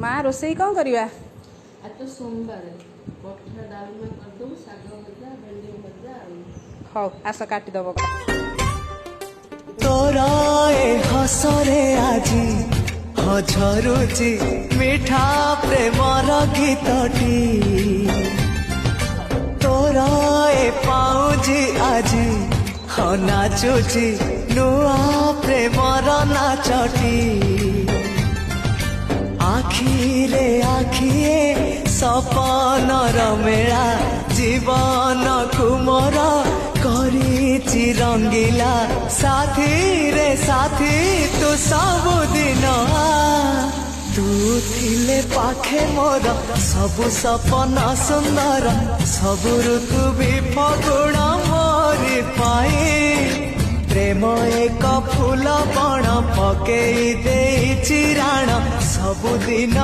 माँ रोसई कौन करवा आज तो सोमवार कठा डालमा करदे शाग भजा भेंडी भजा हौ आस काटिदेव तोरा ए हसरे आजी झरुची मिठा प्रेमर गीतटी तोरा ए पाउजी आजी नाचुची नुआ प्रेमर नाचटी आखिरे आखिए सपनर मेला जीवन कुमर करिछि रंगीला साथी रे साथी तू सबुदिन तू थिले पाखे मोर सबु सपन सुंदर सबु ऋतु भी फगुण मोरी पाए प्रेम एक फूल बण पकेई देइछि राण सबुदिन।